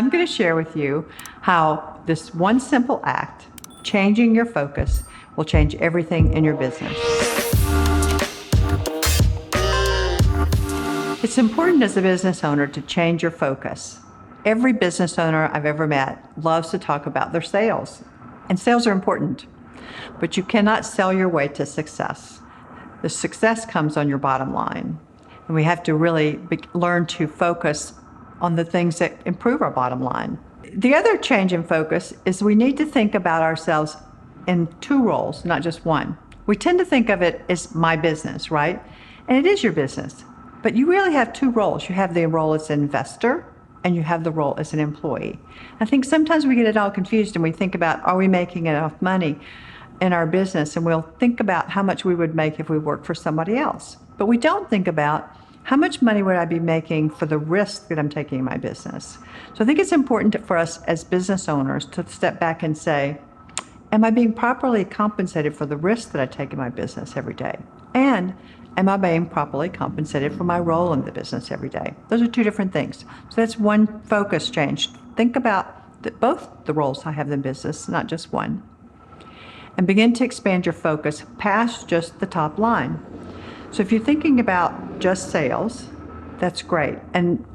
I'm going to share with you how this one simple act, changing your focus, will change everything in your business. It's important as a business owner to change your focus. Every business owner I've ever met loves to talk about their sales, and sales are important, but you cannot sell your way to success. The success comes on your bottom line, and we have to really learn to focus on the things that improve our bottom line. The other change in focus is we need to think about ourselves in two roles, not just one. We tend to think of it as my business, right? And it is your business, but you really have two roles. You have the role as an investor, and you have the role as an employee. I think sometimes we get it all confused and we think about, are we making enough money in our business? And we'll think about how much we would make if we worked for somebody else. But we don't think about how much money would I be making for the risk that I'm taking in my business. So I think it's important for us as business owners to step back and say, am I being properly compensated for the risk that I take in my business every day? And am I being properly compensated for my role in the business every day? Those are two different things. So that's one focus change. Think about both the roles I have in business, not just one. And begin to expand your focus past just the top line. So if you're thinking about just sales, that's great. And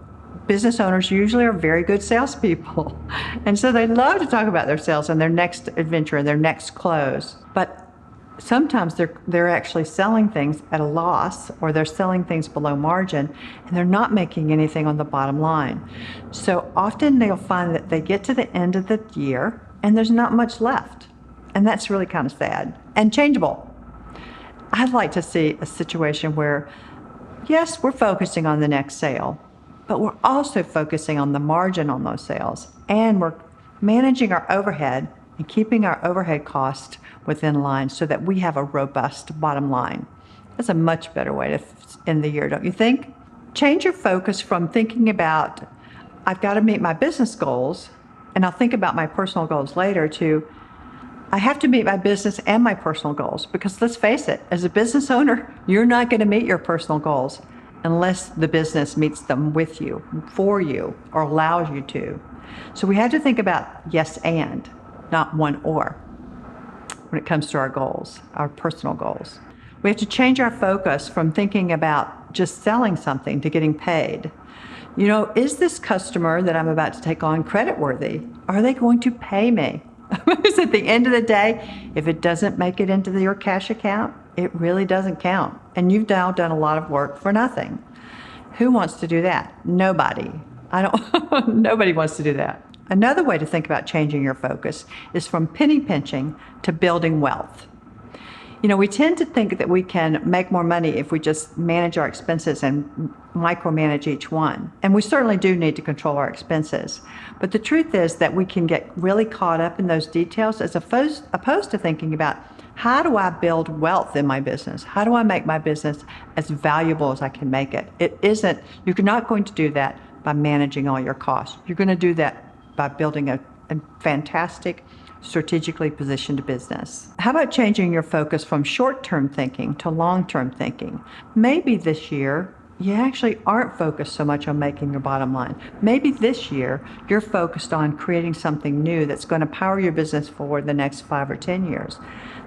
business owners usually are very good salespeople. And so they love to talk about their sales and their next adventure and their next close. But sometimes they're actually selling things at a loss, or they're selling things below margin, and they're not making anything on the bottom line. So often they'll find that they get to the end of the year and there's not much left. And that's really kind of sad and changeable. I'd like to see a situation where, yes, we're focusing on the next sale, but we're also focusing on the margin on those sales, and we're managing our overhead and keeping our overhead cost within line so that we have a robust bottom line. That's a much better way to end the year, don't you think? Change your focus from thinking about, I've got to meet my business goals, and I'll think about my personal goals later, to I have to meet my business and my personal goals. Because let's face it, as a business owner, you're not going to meet your personal goals unless the business meets them with you, for you, or allows you to. So we have to think about yes and, not one or, when it comes to our goals, our personal goals. We have to change our focus from thinking about just selling something to getting paid. You know, is this customer that I'm about to take on creditworthy? Are they going to pay me? Because at the end of the day, if it doesn't make it into your cash account, it really doesn't count. And you've now done a lot of work for nothing. Who wants to do that? Nobody. Nobody wants to do that. Another way to think about changing your focus is from penny pinching to building wealth. You know, we tend to think that we can make more money if we just manage our expenses and micromanage each one. And we certainly do need to control our expenses. But the truth is that we can get really caught up in those details as opposed to thinking about, how do I build wealth in my business? How do I make my business as valuable as I can make it? You're not going to do that by managing all your costs. You're going to do that by building a fantastic, strategically positioned business. How about changing your focus from short-term thinking to long-term thinking? Maybe this year, you actually aren't focused so much on making your bottom line. Maybe this year, you're focused on creating something new that's going to power your business for the next 5 or 10 years.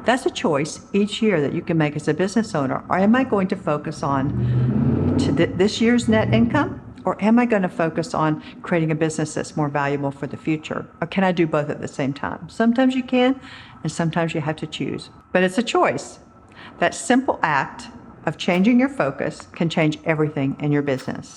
That's a choice each year that you can make as a business owner. Or am I going to focus on this year's net income? Or am I going to focus on creating a business that's more valuable for the future? Or can I do both at the same time? Sometimes you can, and sometimes you have to choose. But it's a choice. That simple act of changing your focus can change everything in your business.